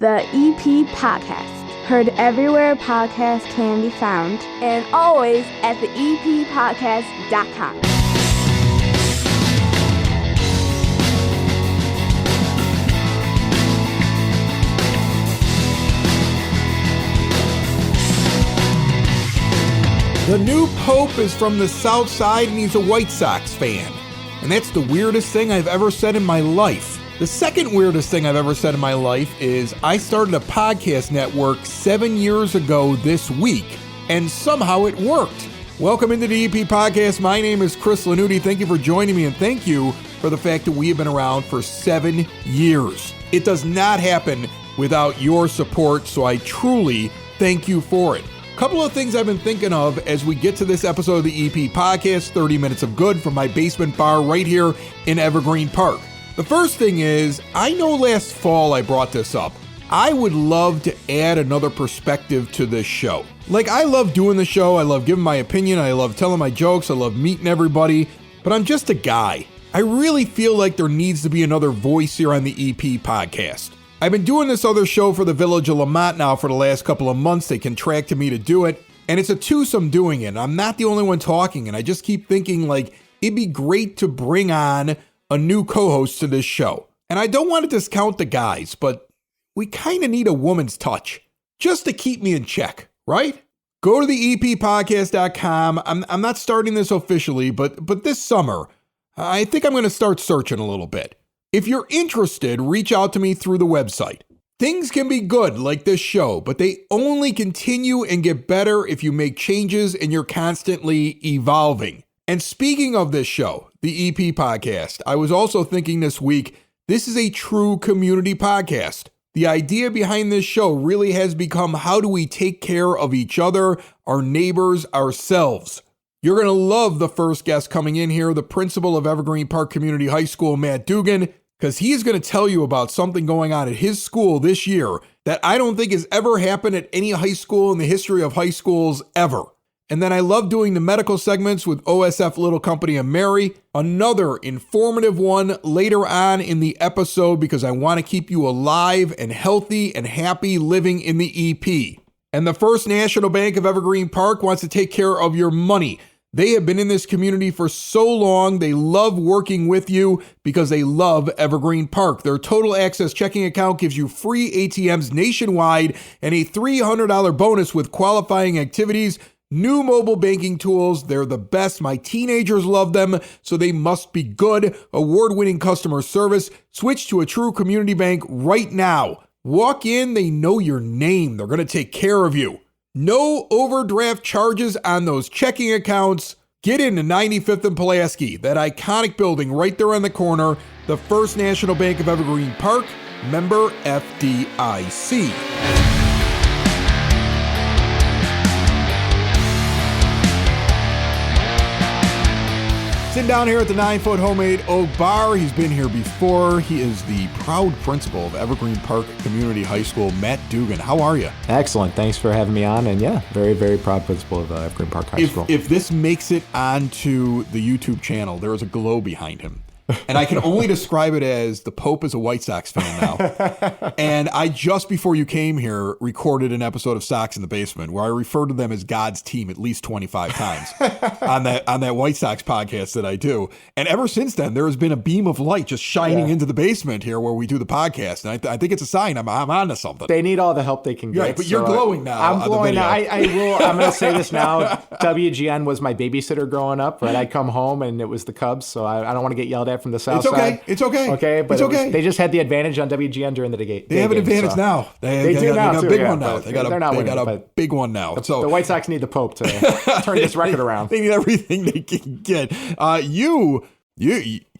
The EPCHS, heard everywhere podcasts can be found, and always at the EPCHS.com. The new Pope is from the South Side and he's a White Sox fan. And that's the weirdest thing I've ever said in my life. The second weirdest thing I've ever said in my life is I started a podcast network 7 years ago this week, and somehow it worked. Welcome into the EP Podcast. My name is Chris Lanuti. Thank you for joining me, and thank you for the fact that we have been around for 7 years. It does not happen without your support, so I truly thank you for it. Couple of things I've been thinking of as we get to this episode of the EP Podcast, 30 Minutes of Good from my basement bar right here in Evergreen Park. The first thing is, I know last fall I brought this up. I would love to add another perspective to this show. Like, I love doing the show, I love giving my opinion, I love telling my jokes, I love meeting everybody, but I'm just a guy. I really feel like there needs to be another voice here on the EP Podcast. I've been doing this other show for the Village of Lamont now for the last couple of months. They contracted me to do it, and it's a twosome doing it. I'm not the only one talking, and I just keep thinking, like, it'd be great to bring on a new co-host to this show. And I don't want to discount the guys, but we kind of need a woman's touch just to keep me in check, right? Go to the EPPodcast.com. I'm not starting this officially, but this summer, I think I'm going to start searching a little bit. If you're interested, reach out to me through the website. Things can be good like this show, but they only continue and get better if you make changes and you're constantly evolving. And speaking of this show, the EP Podcast, I was also thinking this week, this is a true community podcast. The idea behind this show really has become, how do we take care of each other, our neighbors, ourselves? You're going to love the first guest coming in here, the principal of Evergreen Park Community High School, Matt Dugan, because he is going to tell you about something going on at his school this year that I don't think has ever happened at any high school in the history of high schools ever. And then I love doing the medical segments with OSF Little Company and Mary. Another informative one later on in the episode because I want to keep you alive and healthy and happy living in the EP. And the First National Bank of Evergreen Park wants to take care of your money. They have been in this community for so long. They love working with you because they love Evergreen Park. Their Total Access checking account gives you free ATMs nationwide and a $300 bonus with qualifying activities. New mobile banking tools, they're the best. My teenagers love them, so they must be good. Award-winning customer service. Switch to a true community bank right now. Walk in, they know your name. They're going to take care of you. No overdraft charges on those checking accounts. Get into 95th and Pulaski, that iconic building right there on the corner. The First National Bank of Evergreen Park, member FDIC. Sitting down here at the 9-foot homemade oak bar. He's been here before. He is the proud principal of Evergreen Park Community High School, Matt Dugan. How are you? Excellent. Thanks for having me on. And yeah, very, very proud principal of Evergreen Park High School. If this makes it onto the YouTube channel, there is a glow behind him. And I can only describe it as the Pope is a White Sox fan now. And I, just before you came here, recorded an episode of Sox in the Basement where I referred to them as God's team at least 25 times on that White Sox podcast that I do. And ever since then, there has been a beam of light just shining into the basement here where we do the podcast. And I think it's a sign I'm onto something. They need all the help they can get. Right, but you're glowing now. I'm glowing now. I'm going to say this now. WGN was my babysitter growing up, right? I'd come home and it was the Cubs, so I don't want to get yelled at from the South side. It's okay. Okay, but it's okay. They just had the advantage on WGN during the day. They have an advantage now. They got a big one now. They got a big one now. So the White Sox need the Pope to turn this record around. They need everything they can get. You.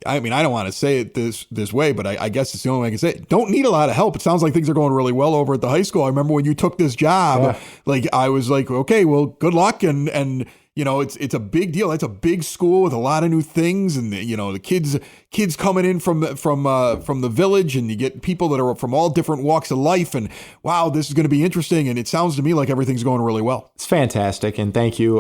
I mean, I don't want to say it this way, but I guess it's the only way I can say it. Don't need a lot of help. It sounds like things are going really well over at the high school. I remember when you took this job, like I was like, okay, well, good luck, and you know, it's a big deal. It's a big school with a lot of new things, and you know, the kids coming in from the village, and you get people that are from all different walks of life. And wow, this is going to be interesting. And it sounds to me like everything's going really well. It's fantastic, and thank you.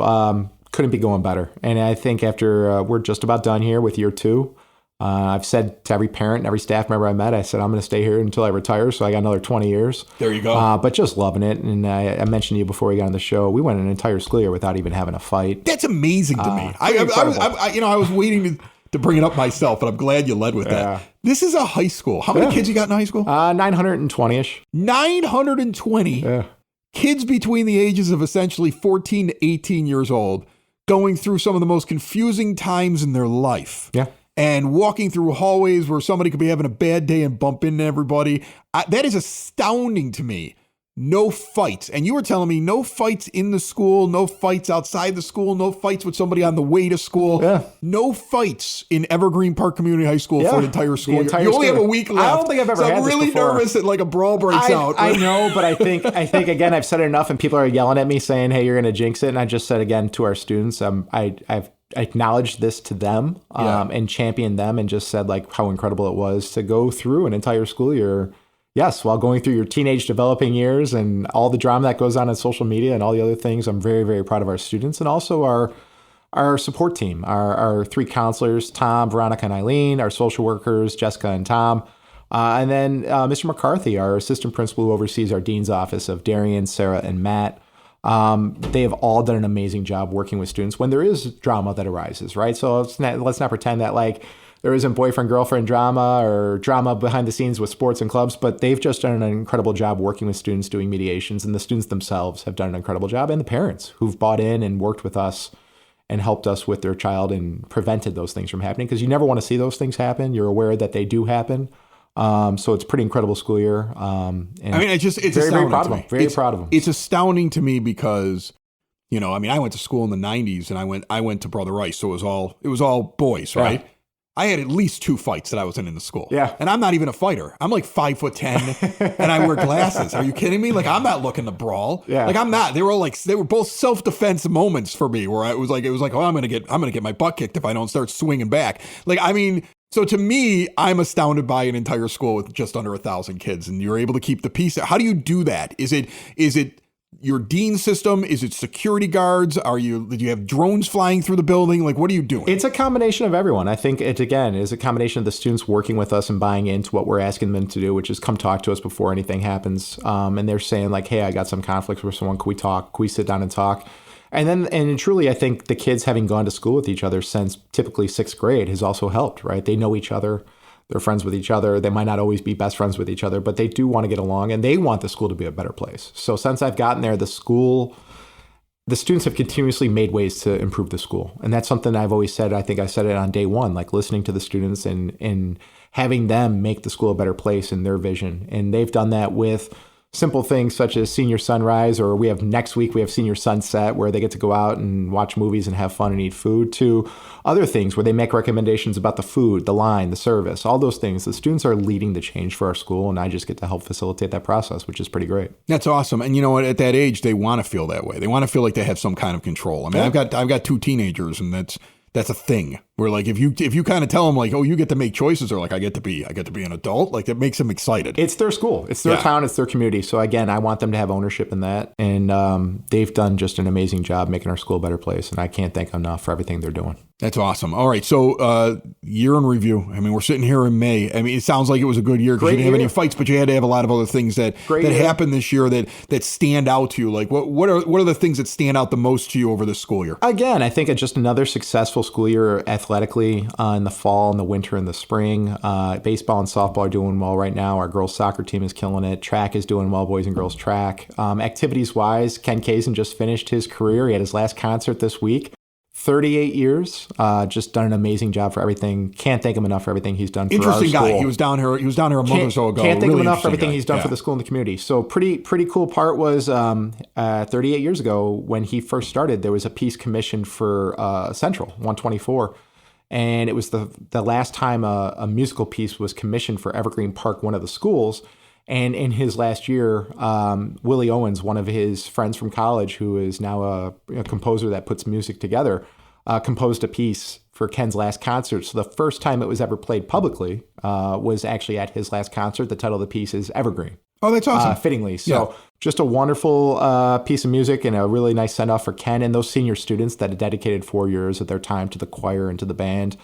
Couldn't be going better. And I think after we're just about done here with year 2, I've said to every parent and every staff member I met, I said, I'm going to stay here until I retire. So I got another 20 years. There you go. But just loving it. And I mentioned to you before we got on the show, we went an entire school year without even having a fight. That's amazing to me. I was waiting to bring it up myself, but I'm glad you led with that. This is a high school. How many kids you got in high school? 920-ish. 920 kids between the ages of essentially 14 to 18 years old going through some of the most confusing times in their life. Yeah. And walking through hallways where somebody could be having a bad day and bump into everybody. That is astounding to me. No fights. And you were telling me no fights in the school, no fights outside the school, no fights with somebody on the way to school. Yeah. No fights in Evergreen Park Community High School for an entire school year. You only have a week left. I don't think I've ever had I'm really this before. nervous that like a brawl breaks out. I know, but I think again, I've said it enough and people are yelling at me saying, hey, you're going to jinx it. And I just said again to our students, I've acknowledged this to them and championed them and just said like how incredible it was to go through an entire school year. Yes, while going through your teenage developing years and all the drama that goes on social media and all the other things, I'm very, very proud of our students and also our support team, our 3 counselors, Tom, Veronica, and Eileen, our social workers, Jessica and Tom, and then Mr. McCarthy, our assistant principal who oversees our dean's office of Darian, Sarah, and Matt. They have all done an amazing job working with students when there is drama that arises, right? So let's not pretend that like there isn't boyfriend-girlfriend drama or drama behind the scenes with sports and clubs, but they've just done an incredible job working with students, doing mediations, and the students themselves have done an incredible job, and the parents who've bought in and worked with us and helped us with their child and prevented those things from happening, because you never want to see those things happen. You're aware that they do happen. So it's a pretty incredible school year. And it's very, very proud of them. Very proud of them. It's astounding to me because, I went to school in the 90s and I went to Brother Rice. So it was all boys, right? Yeah. I had at least 2 fights that I was in the school. Yeah. And I'm not even a fighter. I'm like 5'10" and I wear glasses. Are you kidding me? Like I'm not looking to brawl. Yeah. Like I'm not. They were both self-defense moments for me where it was like, oh, I'm gonna get my butt kicked if I don't start swinging back. Like, I mean, so to me, I'm astounded by an entire school with just under 1,000 kids and you're able to keep the peace. How do you do that? Is it your dean system? Is it security guards? Do you have drones flying through the building? Like, what are you doing? It's a combination of everyone. I think it, again, is a combination of the students working with us and buying into what we're asking them to do, which is come talk to us before anything happens. And they're saying like, hey, I got some conflicts with someone. Can we talk? Can we sit down and talk? And truly, I think the kids having gone to school with each other since typically 6th grade has also helped, right? They know each other. They're friends with each other. They might not always be best friends with each other, but they do want to get along and they want the school to be a better place. So since I've gotten there, the students have continuously made ways to improve the school. And that's something I've always said. I think I said it on day one, like listening to the students and having them make the school a better place in their vision. And they've done that with simple things such as senior sunrise, or next week we have senior sunset where they get to go out and watch movies and have fun and eat food, to other things where they make recommendations about the food, the line, the service, all those things. The students are leading the change for our school, and I just get to help facilitate that process, which is pretty great. That's awesome. And you know what? At that age, they want to feel that way. They want to feel like they have some kind of control. I mean, I've got 2 teenagers, and that's a thing where like if you kind of tell them like, oh, you get to make choices, or like I get to be an adult, like that makes them excited. It's their school, it's their town, it's their community. So again, I want them to have ownership in that, and they've done just an amazing job making our school a better place, and I can't thank them enough for everything they're doing. That's awesome. All right, so year in review. I mean, we're sitting here in May. I mean, it sounds like it was a good year because you didn't have any fights, but you had to have a lot of other things that happened this year that stand out to you. Like what are the things that stand out the most to you over this school year? Again, I think it's just another successful school year athletically in the fall and the winter and the spring. Baseball and softball are doing well right now. Our girls soccer team is killing it. Track is doing well, boys and girls track. Activities wise, Ken Kazin just finished his career. He had his last concert this week. 38 years, just done an amazing job for everything. Can't thank him enough for everything he's done for our school. Interesting guy. He was down here a month or so ago. Can't thank him enough for everything he's done for the school and the community. So pretty cool part was 38 years ago when he first started, there was a piece commissioned for Central 124. And it was the last time a musical piece was commissioned for Evergreen Park, one of the schools. And in his last year, Willie Owens, one of his friends from college, who is now a composer that puts music together, composed a piece for Ken's last concert. So the first time it was ever played publicly was actually at his last concert. The title of the piece is Evergreen. Oh, that's awesome. Fittingly. So just a wonderful piece of music and a really nice send-off for Ken and those senior students that had dedicated 4 years of their time to the choir and to the band.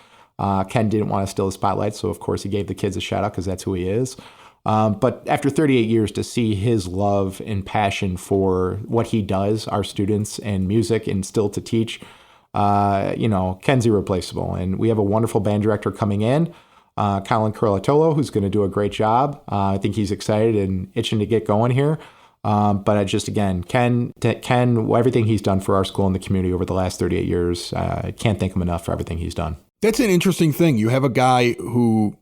Ken didn't want to steal the spotlight, so of course he gave the kids a shout out because that's who he is. But after 38 years, to see his love and passion for what he does, our students, and music, and still to teach, Ken's irreplaceable. And we have a wonderful band director coming in, Colin Curlatolo, who's going to do a great job. I think he's excited and itching to get going here. But I just, again, Ken, everything he's done for our school and the community over the last 38 years, I can't thank him enough for everything he's done. That's an interesting thing. You have a guy who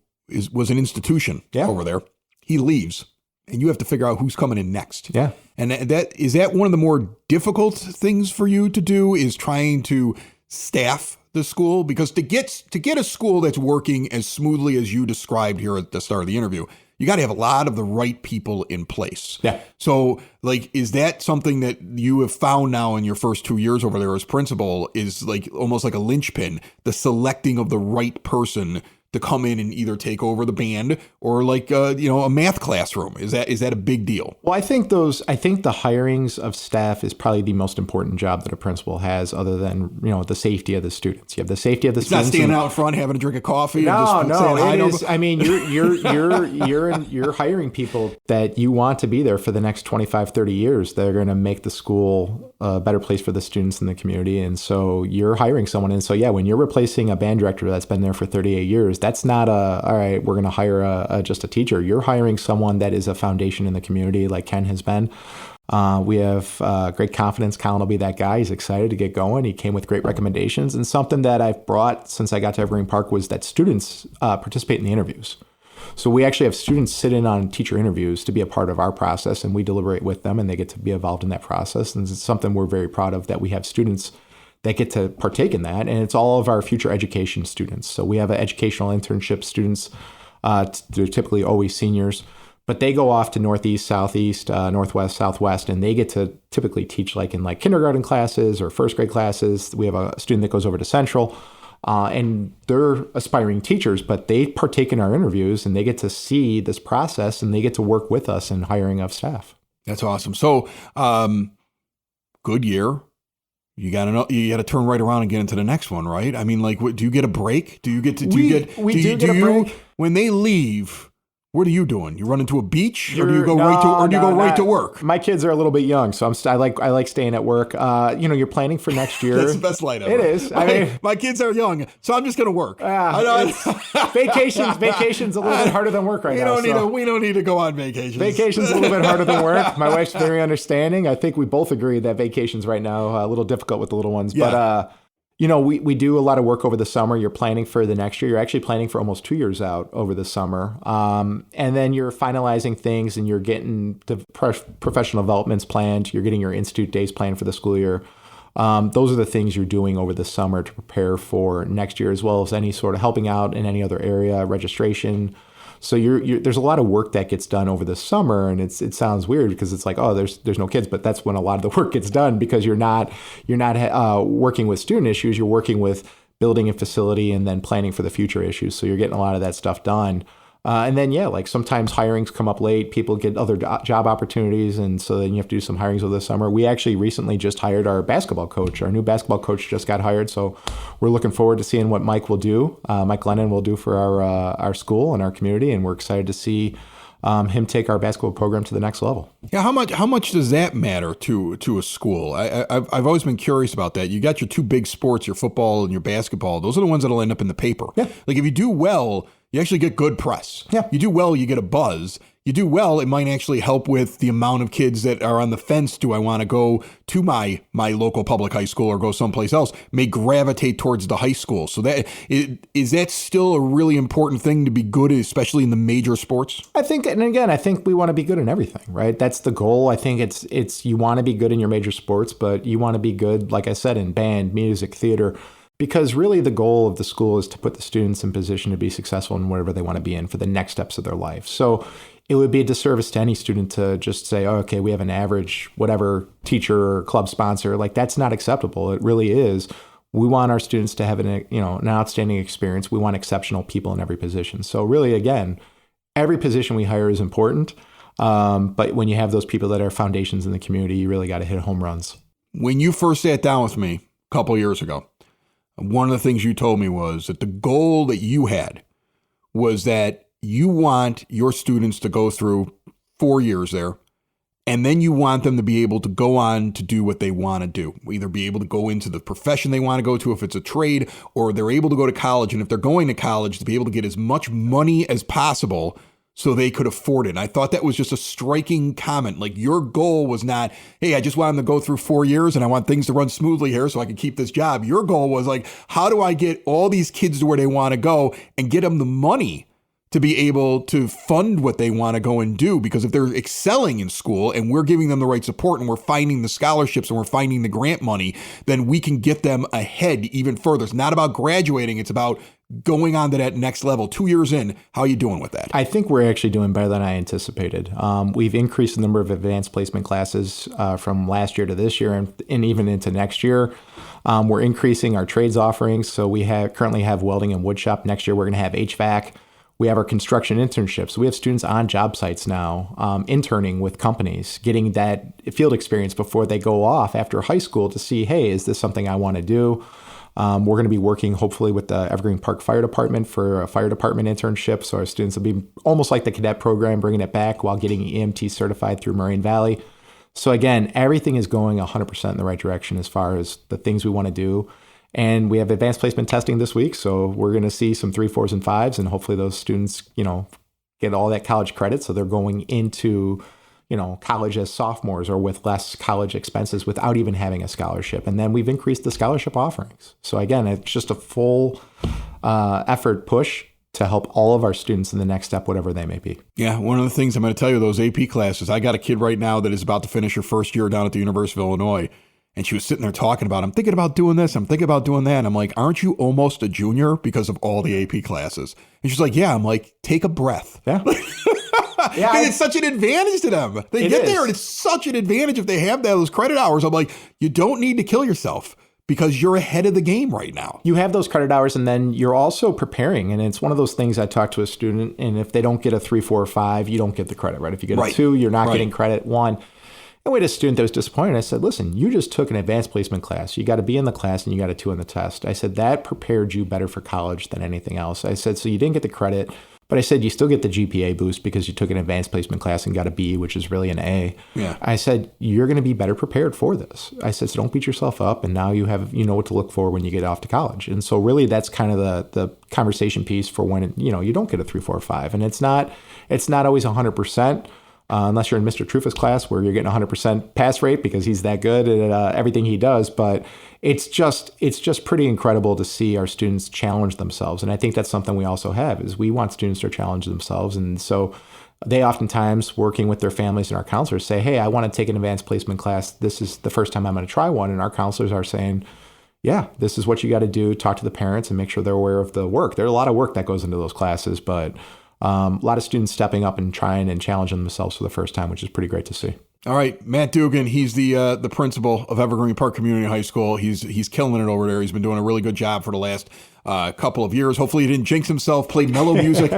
was an institution over there. He leaves, and you have to figure out who's coming in next. Yeah. And is that one of the more difficult things for you to do, is trying to staff the school? Because to get a school that's working as smoothly as you described here at the start of the interview, you got to have a lot of the right people in place. Yeah. So, is that something that you have found now in your first 2 years over there as principal, is almost like a linchpin, the selecting of the right person to come in and either take over the band or a math classroom? Is that a big deal? Well, I think the hirings of staff is probably the most important job that a principal has, other than, the safety of the students. You have the safety of the students. Not standing out front having a drink of coffee. No, it is. I mean, you're hiring people that you want to be there for the next 25, 30 years. They're going to make the school a better place for the students in the community. And so you're hiring someone. And so, when you're replacing a band director that's been there for 38 years, that's not all right, we're going to hire just a teacher. You're hiring someone that is a foundation in the community, like Ken has been. We have great confidence. Colin will be that guy. He's excited to get going. He came with great recommendations. And something that I've brought since I got to Evergreen Park was that students participate in the interviews. So we actually have students sit in on teacher interviews to be a part of our process, and we deliberate with them, and they get to be involved in that process. And it's something we're very proud of, that we have students that get to partake in that. And it's all of our future education students. So we have educational internship students. They're typically always seniors, but they go off to Northeast, Southeast, Northwest, Southwest, and they get to typically teach in kindergarten classes or first grade classes. We have a student that goes over to Central, and they're aspiring teachers, but they partake in our interviews, and they get to see this process, and they get to work with us in hiring of staff. That's awesome. So, good year. You got to turn right around and get into the next one, right? I mean, do you get a break? Do you get to? We get a break. When they leave, what are you doing? You run into a beach, or do you go right to work? My kids are a little bit young, so I like staying at work. You're planning for next year. That's the best line ever. It is. My kids are young, so I'm just going to work. Vacation's a little bit harder than work right now. We don't need to go on vacations. Vacation's a little bit harder than work. My wife's very understanding. I think we both agree that vacations right now are a little difficult with the little ones, but. We do a lot of work over the summer. You're planning for the next year. You're actually planning for almost 2 years out over the summer. And then you're finalizing things, and you're getting the professional developments planned. You're getting your institute days planned for the school year. Those are the things you're doing over the summer to prepare for next year, as well as any sort of helping out in any other area, registration. So there's a lot of work that gets done over the summer, and it sounds weird because it's there's no kids, but that's when a lot of the work gets done, because you're not working with student issues, you're working with building a facility and then planning for the future issues. So you're getting a lot of that stuff done. And then, sometimes hirings come up late, people get other job opportunities, and so then you have to do some hirings over the summer. We actually recently just hired our basketball coach. Our new basketball coach just got hired, so we're looking forward to seeing what Mike will do. Mike Lennon will do for our school and our community, and we're excited to see him take our basketball program to the next level. Yeah, how much does that matter to a school? I've always been curious about that. You got your two big sports, your football and your basketball. Those are the ones that'll end up in the paper. Yeah. If you do well, you actually get good press. Yeah. You do well, you get a buzz. You do well, it might actually help with the amount of kids that are on the fence. Do I want to go to my local public high school or go someplace else? May gravitate towards the high school. So is that still a really important thing to be good, especially in the major sports? I think we want to be good in everything, right? That's the goal. I think it's you want to be good in your major sports, but you want to be good, like I said, in band, music, theater. Because really the goal of the school is to put the students in position to be successful in whatever they want to be in for the next steps of their life. So it would be a disservice to any student to just say, oh, okay, we have an average whatever teacher or club sponsor. That's not acceptable. It really is. We want our students to have an outstanding experience. We want exceptional people in every position. So really, again, every position we hire is important. But when you have those people that are foundations in the community, you really got to hit home runs. When you first sat down with me a couple years ago, one of the things you told me was that the goal that you had was that you want your students to go through 4 years there, and then you want them to be able to go on to do what they want to do, either be able to go into the profession they want to go to if it's a trade, or they're able to go to college, and if they're going to college, to be able to get as much money as possible so they could afford it. And I thought that was just a striking comment. Like, your goal was not, hey, I just want them to go through 4 years and I want things to run smoothly here so I can keep this job. Your goal was like, how do I get all these kids to where they want to go and get them the money to be able to fund what they want to go and do? Because if they're excelling in school and we're giving them the right support and we're finding the scholarships and we're finding the grant money, then we can get them ahead even further. It's not about graduating. It's about going on to that next level. 2 years in, how are you doing with that? I think we're actually doing better than I anticipated. We've increased the number of advanced placement classes from last year to this year and even into next year. We're increasing our trades offerings. So we currently have welding and wood shop. Next year, we're going to have HVAC. We have our construction internships. We have students on job sites now, interning with companies, getting that field experience before they go off after high school to see, hey, is this something I want to do? We're going to be working hopefully with the Evergreen Park Fire Department for a fire department internship. So our students will be almost like the cadet program, bringing it back while getting EMT certified through Moraine Valley. So again, everything is going 100% in the right direction as far as the things we want to do. And we have advanced placement testing this week. So we're going to see some 3, 4s, and 5s. And hopefully those students, get all that college credit. So they're going into college as sophomores or with less college expenses without even having a scholarship. And then we've increased the scholarship offerings. So again, it's just a full effort push to help all of our students in the next step, whatever they may be. Yeah, one of the things I'm going to tell you, those AP classes, I got a kid right now that is about to finish her first year down at the University of Illinois. And she was sitting there talking about, I'm thinking about doing this, I'm thinking about doing that. And I'm like, aren't you almost a junior because of all the AP classes? And she's like, yeah. I'm like, take a breath. Yeah. Yeah, it's such an advantage to them. They get there and it's such an advantage if they have those credit hours. I'm like, you don't need to kill yourself because you're ahead of the game right now. You have those credit hours and then you're also preparing. And it's one of those things I talk to a student, and if they don't get a 3, 4, or 5, you don't get the credit, right? If you get a 2, you're not getting credit. 1. And we had a student that was disappointed. I said, listen, you just took an advanced placement class. You got to be in the class and you got a 2 on the test. I said, that prepared you better for college than anything else. I said, so you didn't get the credit, but I said, you still get the GPA boost because you took an advanced placement class and got a B, which is really an A. Yeah. I said, you're going to be better prepared for this. I said, so don't beat yourself up. And now you know what to look for when you get off to college. And so really that's kind of the conversation piece for when, you don't get a 3, 4, or 5. And it's not always 100%. Unless you're in Mr. Trufa's class where you're getting 100% pass rate because he's that good at everything he does. But it's just pretty incredible to see our students challenge themselves. And I think that's something we also have is we want students to challenge themselves. And so they oftentimes, working with their families and our counselors, say, hey, I want to take an advanced placement class. This is the first time I'm going to try one. And our counselors are saying, yeah, this is what you got to do. Talk to the parents and make sure they're aware of the work. There's a lot of work that goes into those classes, but a lot of students stepping up and trying and challenging themselves for the first time, which is pretty great to see. All right, Matt Dugan, he's the principal of Evergreen Park Community High School. He's killing it over there. He's been doing a really good job for the last couple of years. Hopefully he didn't jinx himself. Played mellow music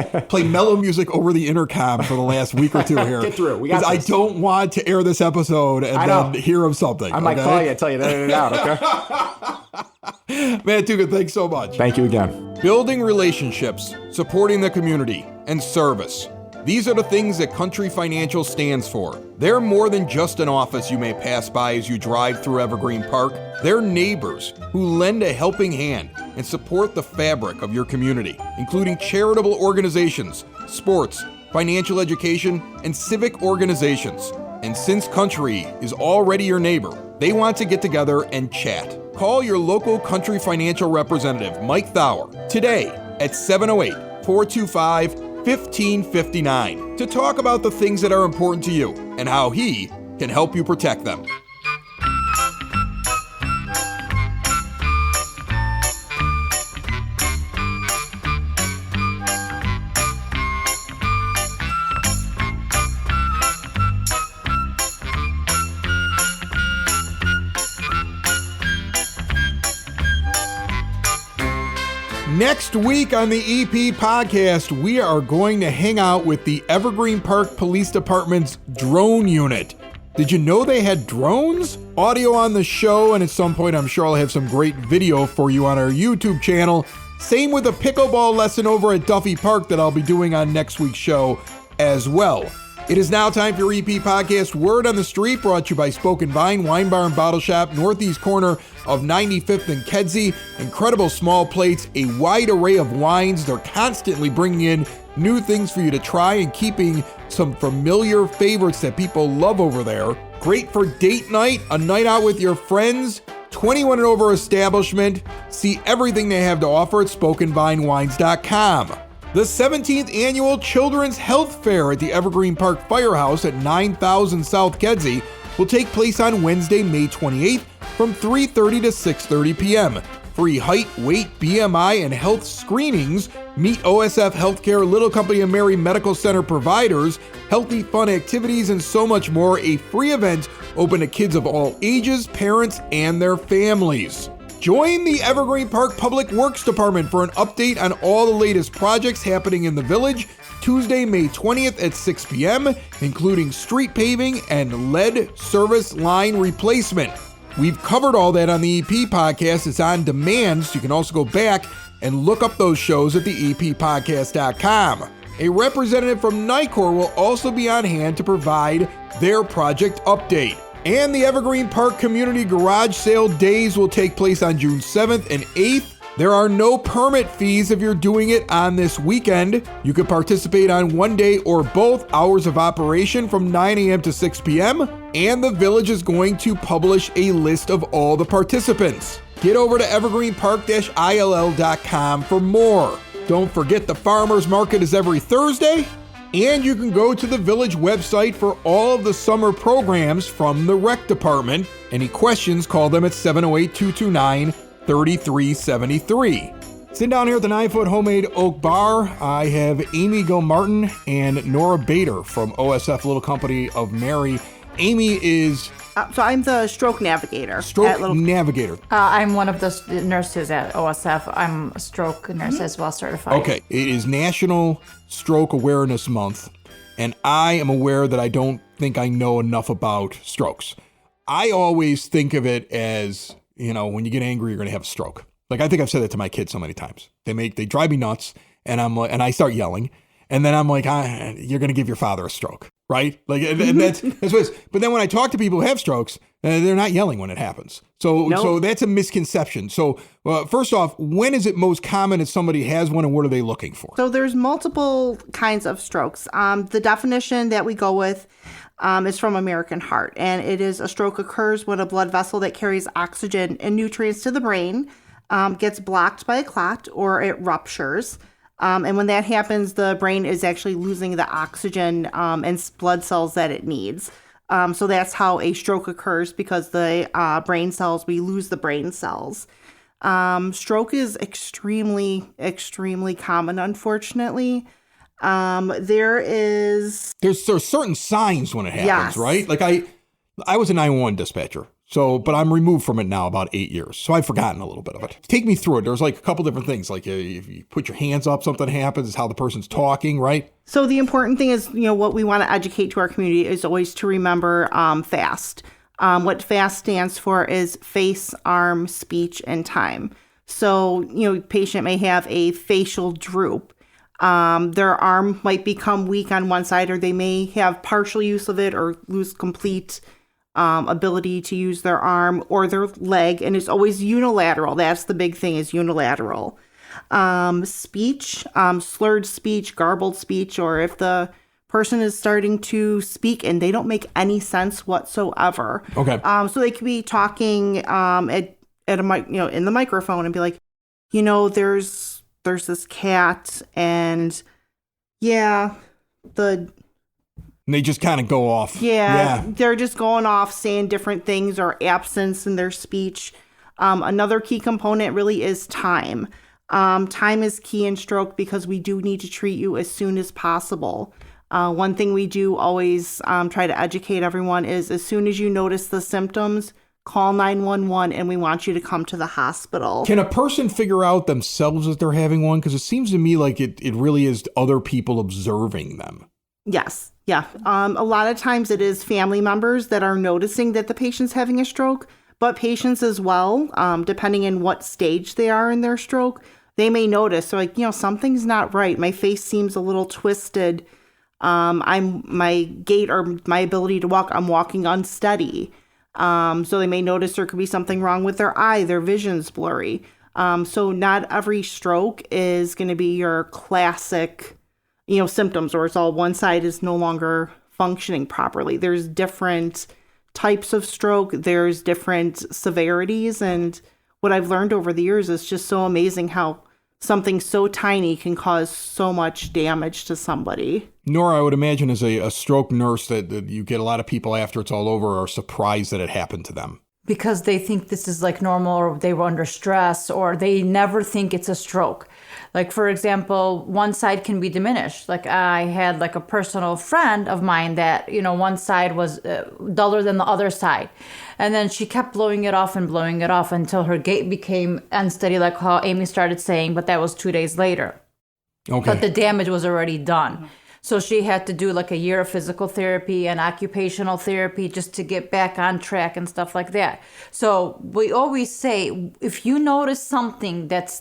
over the intercom for the last week or two here. Get through it. We got this. I don't want to air this episode and then hear of something. I might call you and tell you to edit it out, okay? Matt Dugan, thanks so much. Thank you again. Building relationships, supporting the community, and service. These are the things that Country Financial stands for. They're more than just an office you may pass by as you drive through Evergreen Park. They're neighbors who lend a helping hand and support the fabric of your community, including charitable organizations, sports, financial education, and civic organizations. And since Country is already your neighbor, they want to get together and chat. Call your local Country Financial representative, Mike Thauer, today at 708-425-1559 to talk about the things that are important to you and how he can help you protect them. Next week on the EP podcast, we are going to hang out with the Evergreen Park Police Department's drone unit. Did you know they had drones? Audio on the show, and at some point I'm sure I'll have some great video for you on our YouTube channel. Same with a pickleball lesson over at Duffy Park that I'll be doing on next week's show as well. It is now time for your EP Podcast Word on the Street, brought to you by Spoken Vine, Wine Bar and Bottle Shop, northeast corner of 95th and Kedzie. Incredible small plates, a wide array of wines. They're constantly bringing in new things for you to try and keeping some familiar favorites that people love over there. Great for date night, a night out with your friends, 21 and over establishment. See everything they have to offer at SpokenVineWines.com. The 17th Annual Children's Health Fair at the Evergreen Park Firehouse at 9000 South Kedzie will take place on Wednesday, May 28th from 3:30 to 6:30 p.m. Free height, weight, BMI, and health screenings. Meet OSF Healthcare, Little Company of Mary Medical Center providers, healthy fun activities, and so much more. A free event open to kids of all ages, parents, and their families. Join the Evergreen Park Public Works Department for an update on all the latest projects happening in the village. Tuesday, May 20th at 6 p.m., including street paving and lead service line replacement. We've covered all that on the EP Podcast. It's on demand, so you can also go back and look up those shows at the EPPodcast.com. A representative from NICOR will also be on hand to provide their project update. And the Evergreen Park Community Garage Sale Days will take place on June 7th and 8th. There are no permit fees if you're doing it on this weekend. You can participate on one day or both. Hours of operation from 9 a.m. to 6 p.m. And the village is going to publish a list of all the participants. Get over to evergreenpark-ill.com for more. Don't forget the farmers market is every Thursday. And you can go to the village website for all of the summer programs from the rec department. Any questions, call them at 708-229-3373. Sitting down here at the 9-foot homemade oak bar, I have Amy Gilmartin and Nora Bader from OSF Little Company of Mary. Amy is... So I'm the stroke navigator. Navigator. I'm one of the nurses at OSF. I'm a stroke nurse as well, certified. Okay. It is National Stroke Awareness Month, and I am aware that I don't think I know enough about strokes. I always think of it as, when you get angry, you're going to have a stroke. Like, I think I've said that to my kids so many times. They drive me nuts, and I start yelling, and then I'm like, you're going to give your father a stroke. Right? Like, and that's what it is. But then when I talk to people who have strokes, they're not yelling when it happens. So that's a misconception. So first off, when is it most common if somebody has one, and what are they looking for? So there's multiple kinds of strokes. The definition that we go with is from American Heart, and it is a stroke occurs when a blood vessel that carries oxygen and nutrients to the brain gets blocked by a clot or it ruptures. And when that happens, the brain is actually losing the oxygen and blood cells that it needs. So that's how a stroke occurs, because the brain cells, we lose the brain cells. Stroke is extremely, extremely common, unfortunately. There's certain signs when it happens, yes. Right? Like I was a 911 dispatcher. But I'm removed from it now about 8 years. So I've forgotten a little bit of it. Take me through it. There's like a couple different things. Like if you put your hands up, something happens, how the person's talking, right? So the important thing is, what we want to educate to our community is always to remember FAST. What FAST stands for is face, arm, speech, and time. So, patient may have a facial droop. Their arm might become weak on one side, or they may have partial use of it or lose complete ability to use their arm or their leg, and it's always unilateral. That's the big thing, is unilateral. Speech, slurred speech, garbled speech, or if the person is starting to speak and they don't make any sense whatsoever. Okay. So they could be talking at a mic, in the microphone, and be like, there's this cat, and And they just kind of go off. Yeah, they're just going off saying different things, or absence in their speech. Another key component really is time. Time is key in stroke because we do need to treat you as soon as possible. One thing we do always try to educate everyone is, as soon as you notice the symptoms, call 911 and we want you to come to the hospital. Can a person figure out themselves that they're having one? Because it seems to me like it really is other people observing them. Yes. Yeah. A lot of times it is family members that are noticing that the patient's having a stroke, but patients as well, depending on what stage they are in their stroke, they may notice, so like, something's not right. My face seems a little twisted. My gait or my ability to walk, I'm walking unsteady. So they may notice there could be something wrong with their eye, their vision's blurry. So not every stroke is going to be your classic, symptoms, or it's all one side is no longer functioning properly. There's different types of stroke. There's different severities. And what I've learned over the years is just so amazing how something so tiny can cause so much damage to somebody. Nora, I would imagine as a stroke nurse that you get a lot of people after it's all over are surprised that it happened to them. Because they think this is like normal, or they were under stress, or they never think it's a stroke. Like, for example, one side can be diminished. Like, I had like a personal friend of mine that, one side was duller than the other side. And then she kept blowing it off until her gait became unsteady, like how Amy started saying, but that was 2 days later. Okay. But the damage was already done. So she had to do like a year of physical therapy and occupational therapy just to get back on track and stuff like that. So we always say, if you notice something that's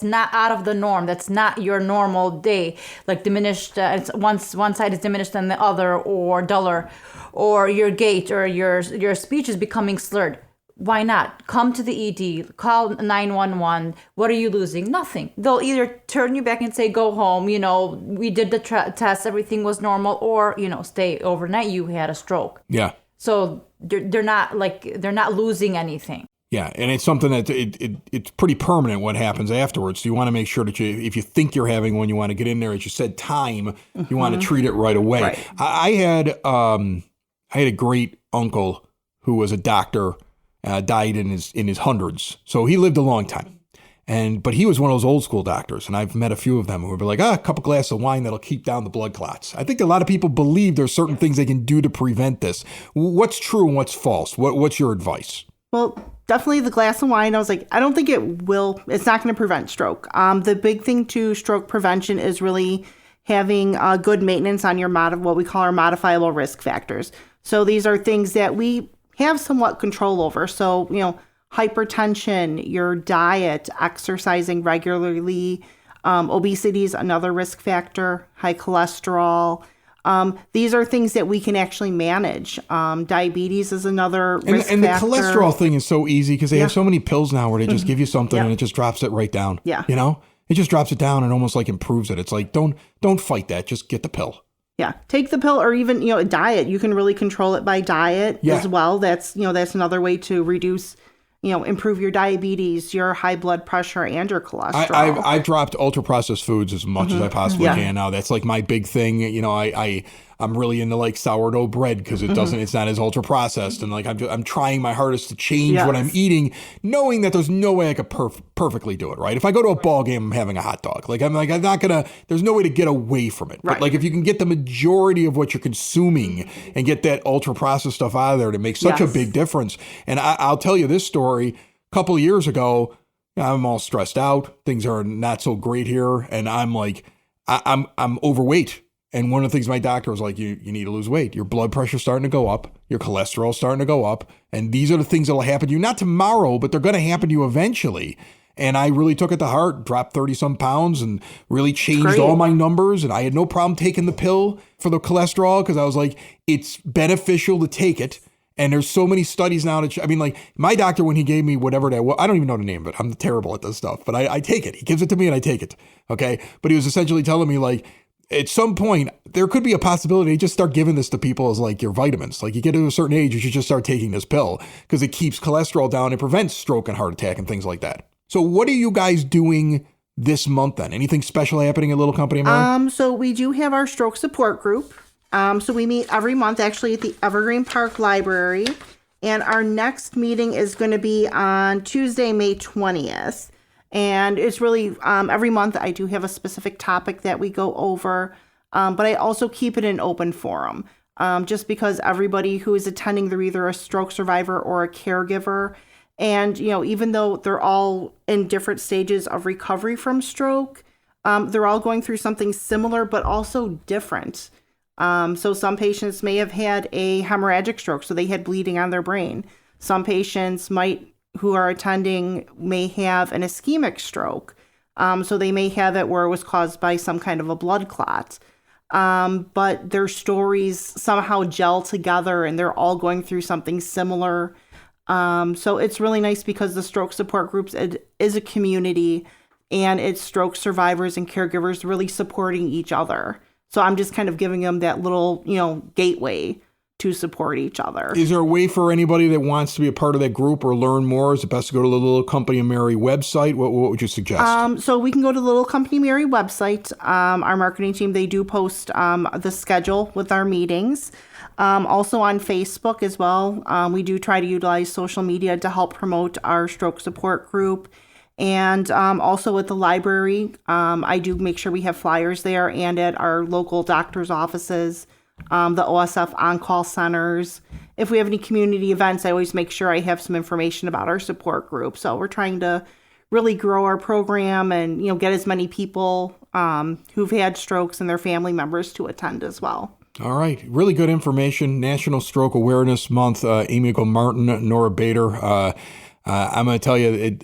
not out of the norm, that's not your normal day, like diminished, one side is diminished than the other, or duller, or your gait or your speech is becoming slurred, why not? Come to the ED, call 911. What are you losing? Nothing. They'll either turn you back and say, go home, we did the test, everything was normal, or, stay overnight, you had a stroke. Yeah. So they're not losing anything. Yeah, and it's something that it's pretty permanent what happens afterwards. So you want to make sure that if you think you're having one, you want to get in there, as you said, time, you want to treat it right away. Right. I had a great uncle who was a doctor, died in his hundreds. So he lived a long time. But he was one of those old school doctors, and I've met a few of them who would be like, a couple glasses of wine that'll keep down the blood clots. I think a lot of people believe there's certain things they can do to prevent this. What's true and what's false? What's your advice? Well, definitely the glass of wine. I was like, I don't think it's not going to prevent stroke. The big thing to stroke prevention is really having good maintenance on your what we call our modifiable risk factors. So these are things that we have somewhat control over. So, hypertension, your diet, exercising regularly, obesity is another risk factor, high cholesterol. These are things that we can actually manage. Diabetes is another risk and the factor. cholesterol thing is so easy because they have so many pills now where they just give you something and it just drops it right down. Yeah. It just drops it down and almost like improves it. It's like, don't fight that. Just get the pill. Yeah. Take the pill, or even, a diet. You can really control it by diet as well. That's another way to reduce, improve your diabetes, your high blood pressure, and your cholesterol. I've dropped ultra processed foods as much as I possibly can now. That's like my big thing. I'm really into like sourdough bread because it's not as ultra processed, and like I'm trying my hardest to change what I'm eating, knowing that there's no way I could perfectly do it. Right? If I go to a ball game, I'm having a hot dog. I'm not gonna. There's no way to get away from it. Right. But like if you can get the majority of what you're consuming and get that ultra processed stuff out of there, to make such a big difference. And I'll tell you this story. A couple of years ago, I'm all stressed out. Things are not so great here, and I'm like, I'm overweight. And one of the things my doctor was like, you need to lose weight. Your blood pressure's starting to go up. Your cholesterol's starting to go up. And these are the things that will happen to you, not tomorrow, but they're going to happen to you eventually. And I really took it to heart, dropped 30 some pounds and really changed all my numbers. And I had no problem taking the pill for the cholesterol because I was like, it's beneficial to take it. And there's so many studies now like my doctor, when he gave me whatever that was, I don't even know the name of it. I'm terrible at this stuff, but I take it. He gives it to me and I take it. Okay. But he was essentially telling me like, at some point, there could be a possibility to just start giving this to people as like your vitamins. Like you get to a certain age, you should just start taking this pill because it keeps cholesterol down and prevents stroke and heart attack and things like that. So what are you guys doing this month then? Anything special happening at Little Company Mary? So we do have our stroke support group. So we meet every month actually at the Evergreen Park Library. And our next meeting is going to be on Tuesday, May 20th. And it's really every month I do have a specific topic that we go over, but I also keep it an open forum just because everybody who is attending, they're either a stroke survivor or a caregiver. And, even though they're all in different stages of recovery from stroke, they're all going through something similar, but also different. So some patients may have had a hemorrhagic stroke, so they had bleeding on their brain. Some patients who are attending may have an ischemic stroke. So they may have it where it was caused by some kind of a blood clot. But their stories somehow gel together and they're all going through something similar. So it's really nice because the stroke support groups is a community, and it's stroke survivors and caregivers really supporting each other. So I'm just kind of giving them that little, gateway to support each other. Is there a way for anybody that wants to be a part of that group or learn more? Is it best to go to the Little Company of Mary website? What would you suggest? So we can go to the Little Company of Mary website. Our marketing team, they do post the schedule with our meetings. Also on Facebook as well. We do try to utilize social media to help promote our stroke support group. And also at the library, I do make sure we have flyers there, and at our local doctor's offices, the OSF on-call centers. If we have any community events, I always make sure I have some information about our support group. So we're trying to really grow our program and, get as many people who've had strokes and their family members to attend as well. All right. Really good information. National Stroke Awareness Month. Amy Martin, Nora Bader. I'm going to tell you,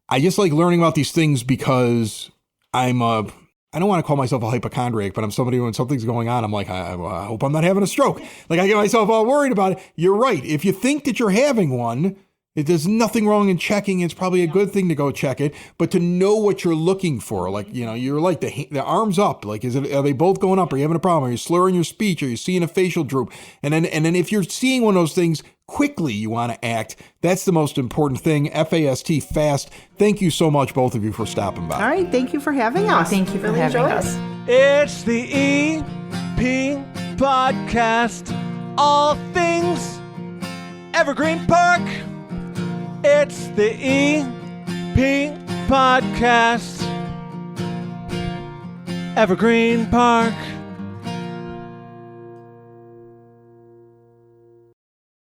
I just like learning about these things because I don't want to call myself a hypochondriac, but I'm somebody when something's going on, I'm like, I hope I'm not having a stroke. Like I get myself all worried about it. You're right. If you think that you're having one, there's nothing wrong in checking. It's probably a good thing to go check it, but to know what you're looking for, like, you're like the arms up, like, are they both going up? Are you having a problem? Are you slurring your speech? Are you seeing a facial droop? And then if you're seeing one of those things, quickly you want to act. That's the most important thing. FAST, fast. Thank you so much, both of you, for stopping by. All right. Thank you for having us. Thank you for Really having enjoyed us. it. It's the EP Podcast. All things Evergreen Park. It's the EP Podcast. Evergreen Park.